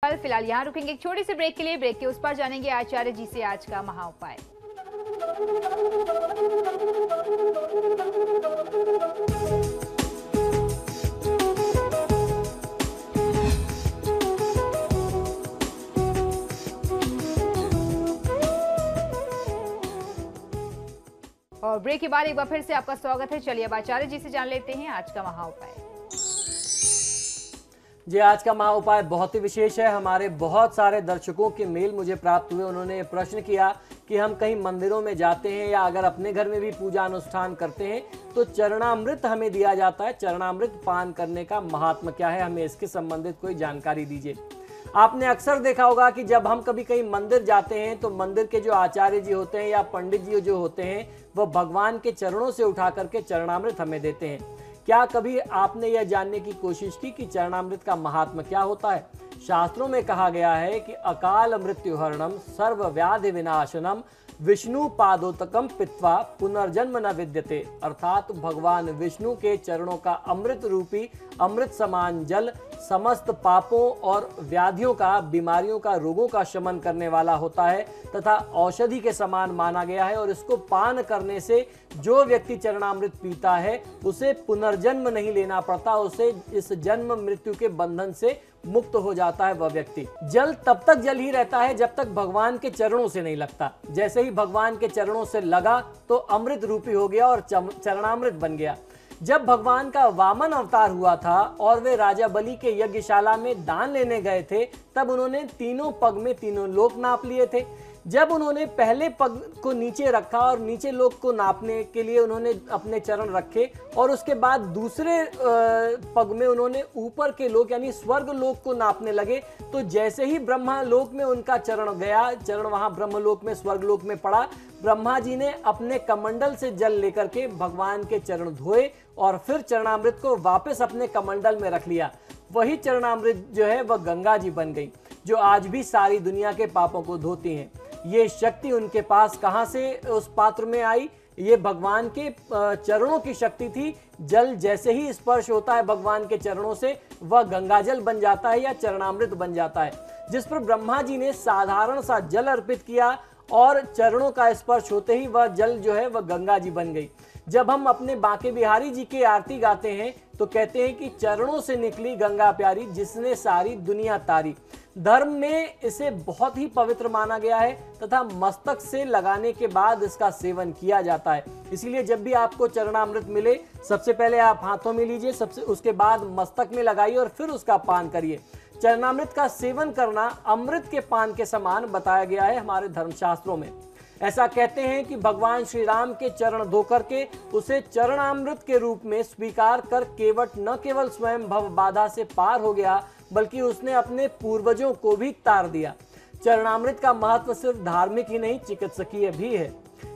पल। फिलहाल यहाँ रुकेंगे एक छोटे से ब्रेक के लिए। ब्रेक के उस पर जानेंगे आचार्य जी से आज का महाउपाय। और ब्रेक के बाद एक बार फिर से आपका स्वागत है। चलिए अब आचार्य जी से जान लेते हैं आज का महाउपाय। जी, आज का महाउपाय बहुत ही विशेष है। हमारे बहुत सारे दर्शकों के मेल मुझे प्राप्त हुए। उन्होंने ये प्रश्न किया कि हम कहीं मंदिरों में जाते हैं या अगर अपने घर में भी पूजा अनुष्ठान करते हैं तो चरणामृत हमें दिया जाता है। चरणामृत पान करने का महात्मा क्या है, हमें इसके संबंधित कोई जानकारी दीजिए। आपने अक्सर देखा होगा कि जब हम कभी कहीं मंदिर जाते हैं तो मंदिर के जो आचार्य जी होते हैं या पंडित जी जो होते हैं वह भगवान के चरणों से उठा करके चरणामृत हमें देते हैं। क्या कभी आपने यह जानने की कोशिश की कि चरणामृत का महात्मा क्या होता है? शास्त्रों में कहा गया है कि अकाल मृत्युहरणम सर्व व्याधि विनाशनम विष्णु पादोतकम पित्वा पुनर्जन्म न विद्यते, अर्थात भगवान विष्णु के चरणों का अमृत रूपी अमृत समान जल समस्त पापों और व्याधियों का, बीमारियों का, रोगों का शमन करने वाला होता है तथा औषधि के समान माना गया है। और इसको पान करने से जो व्यक्ति चरणामृत पीता है उसे पुनर्जन्म नहीं लेना पड़ता, उसे इस जन्म मृत्यु के बंधन से मुक्त हो जाता है वह व्यक्ति। जल तब तक जल ही रहता है जब तक भगवान के चरणों से नहीं लगता। जैसे ही भगवान के चरणों से लगा तो अमृत रूपी हो गया और चरणामृत बन गया। जब भगवान का वामन अवतार हुआ था और वे राजा बलि के यज्ञशाला में दान लेने गए थे तब उन्होंने तीनों पग में तीनों लोक नाप लिए थे। जब उन्होंने पहले पग को नीचे रखा और नीचे लोक को नापने के लिए उन्होंने अपने चरण रखे और उसके बाद दूसरे पग में उन्होंने ऊपर के लोक यानी स्वर्ग लोक को नापने लगे, तो जैसे ही ब्रह्मा लोक में उनका चरण गया, चरण वहां ब्रह्मलोक में स्वर्ग लोक में पड़ा, ब्रह्मा जी ने अपने कमंडल से जल लेकर के भगवान के चरण धोए और फिर चरणामृत को वापस अपने कमंडल में रख लिया। वही चरणामृत जो है वह गंगा जी बन गई, जो आज भी सारी दुनिया के पापों को धोती हैं। ये शक्ति उनके पास कहां से उस पात्र में आई? ये भगवान के चरणों की शक्ति थी। जल जैसे ही स्पर्श होता है भगवान के चरणों से वह गंगाजल बन जाता है या चरणामृत बन जाता है। जिस पर ब्रह्मा जी ने साधारण सा जल अर्पित किया और चरणों का स्पर्श होते ही वह जल जो है वह गंगा जी बन गई। जब हम अपने बांके बिहारी जी की आरती गाते हैं तो कहते हैं कि चरणों से निकली गंगा प्यारी जिसने सारी दुनिया तारी। धर्म में इसे बहुत ही पवित्र माना गया है तथा मस्तक से लगाने के बाद इसका सेवन किया जाता है। इसीलिए जब भी आपको चरणामृत मिले सबसे पहले आप हाथों में लीजिए, उसके बाद मस्तक में लगाइए और फिर उसका पान करिए। चरणामृत का सेवन करना अमृत के पान के समान बताया गया है हमारे धर्मशास्त्रों में। ऐसा कहते हैं कि भगवान श्री राम के चरण धोकर के उसे चरणामृत के रूप में स्वीकार कर केवट न केवल स्वयं भव बाधा से पार हो गया बल्कि उसने अपने पूर्वजों को भी तार दिया। चरणामृत का महत्व सिर्फ धार्मिक ही नहीं चिकित्सकीय भी है।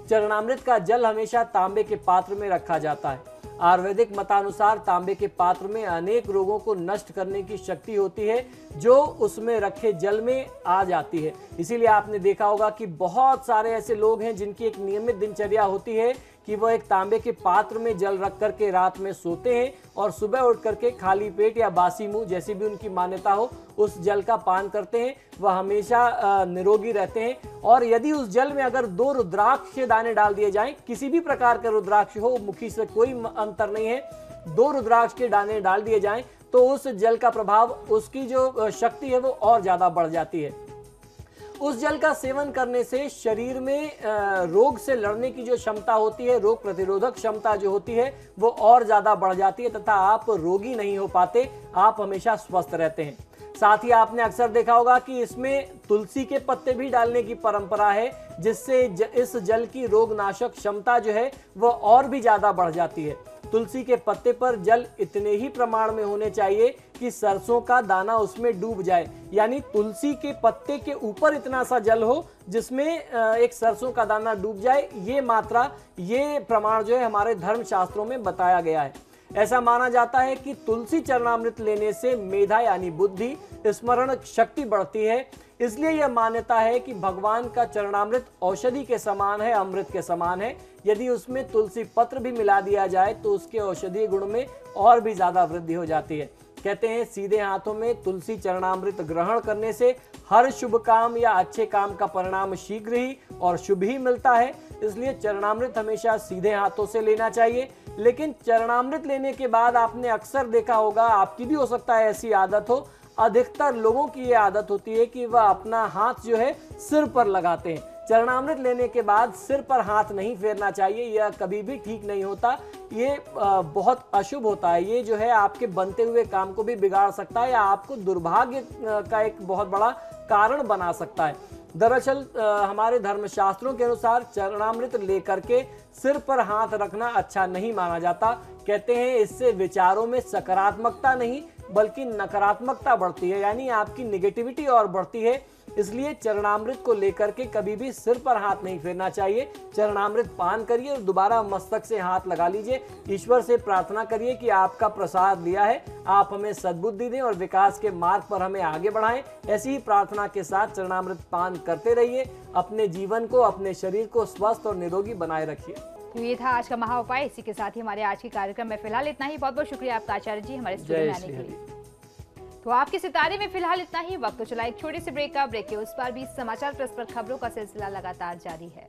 चरणामृत का जल हमेशा तांबे के पात्र में रखा जाता है। आयुर्वेदिक मतानुसार तांबे के पात्र में अनेक रोगों को नष्ट करने की शक्ति होती है जो उसमें रखे जल में आ जाती है। इसीलिए आपने देखा होगा कि बहुत सारे ऐसे लोग हैं जिनकी एक नियमित दिनचर्या होती है कि वह एक तांबे के पात्र में जल रख करके रात में सोते हैं और सुबह उठ करके खाली पेट या बासी मुंह जैसी भी उनकी मान्यता हो उस जल का पान करते हैं। वह हमेशा निरोगी रहते हैं। और यदि उस जल में अगर 2 रुद्राक्ष के दाने डाल दिए जाएं, किसी भी प्रकार का रुद्राक्ष हो, मुखी से कोई अंतर नहीं है, 2 रुद्राक्ष के दाने डाल दिए जाएं तो उस जल का प्रभाव, उसकी जो शक्ति है वो और ज्यादा बढ़ जाती है। उस जल का सेवन करने से शरीर में रोग से लड़ने की जो क्षमता होती है, रोग प्रतिरोधक क्षमता जो होती है वो और ज्यादा बढ़ जाती है तथा आप रोगी नहीं हो पाते, आप हमेशा स्वस्थ रहते हैं। साथ ही आपने अक्सर देखा होगा कि इसमें तुलसी के पत्ते भी डालने की परंपरा है जिससे इस जल की रोगनाशक क्षमता जो है वो और भी ज्यादा बढ़ जाती है। तुलसी के पत्ते पर जल इतने ही प्रमाण में होने चाहिए कि सरसों का दाना उसमें डूब जाए, यानी तुलसी के पत्ते के ऊपर इतना सा जल हो जिसमें एक सरसों का दाना डूब जाए। ये मात्रा, ये प्रमाण जो है हमारे धर्म शास्त्रों में बताया गया है। ऐसा माना जाता है कि तुलसी चरणामृत लेने से मेधा यानी बुद्धि, स्मरण शक्ति बढ़ती है। इसलिए यह मान्यता है कि भगवान का चरणामृत औषधि के समान है, अमृत के समान है। यदि उसमें तुलसी पत्र भी मिला दिया जाए तो उसके औषधीय गुण में और भी ज्यादा वृद्धि हो जाती है। कहते हैं सीधे हाथों में तुलसी चरणामृत ग्रहण करने से हर शुभ काम या अच्छे काम का परिणाम शीघ्र ही और शुभ ही मिलता है। इसलिए चरणामृत हमेशा सीधे हाथों से लेना चाहिए। लेकिन चरणामृत लेने के बाद आपने अक्सर देखा होगा, आपकी भी हो सकता है ऐसी आदत हो, अधिकतर लोगों की ये आदत होती है कि वह अपना हाथ जो है सिर पर लगाते हैं। चरणामृत लेने के बाद सिर पर हाथ नहीं फेरना चाहिए, यह कभी भी ठीक नहीं होता। ये बहुत अशुभ होता है। ये जो है आपके बनते हुए काम को भी बिगाड़ सकता है या आपको दुर्भाग्य का एक बहुत बड़ा कारण बना सकता है। दरअसल हमारे धर्मशास्त्रों के अनुसार चरणामृत लेकर के सिर पर हाथ रखना अच्छा नहीं माना जाता। कहते हैं इससे विचारों में सकारात्मकता नहीं बल्कि नकारात्मकता बढ़ती है, यानी आपकी निगेटिविटी और बढ़ती है। इसलिए चरणामृत को लेकर के कभी भी सिर पर हाथ नहीं फेरना चाहिए। चरणामृत पान करिए और दोबारा मस्तक से हाथ लगा लीजिए। ईश्वर से प्रार्थना करिए कि आपका प्रसाद लिया है, आप हमें सद्बुद्धि दें और विकास के मार्ग पर हमें आगे बढ़ाएं। ऐसी ही प्रार्थना के साथ चरणामृत पान करते रहिए। अपने जीवन को, अपने शरीर को स्वस्थ और निरोगी बनाए रखिए। तो ये था आज का महा उपाय। इसी के साथ ही हमारे आज के कार्यक्रम में फिलहाल इतना ही। बहुत बहुत शुक्रिया आपका आचार्य जी हमारे स्टूडियो में आने के लिए। तो आपके सितारे में फिलहाल इतना ही। वक्त तो चला एक छोटे से ब्रेक का। ब्रेक के उस पार भी समाचार प्रेस पर खबरों का सिलसिला लगातार जारी है।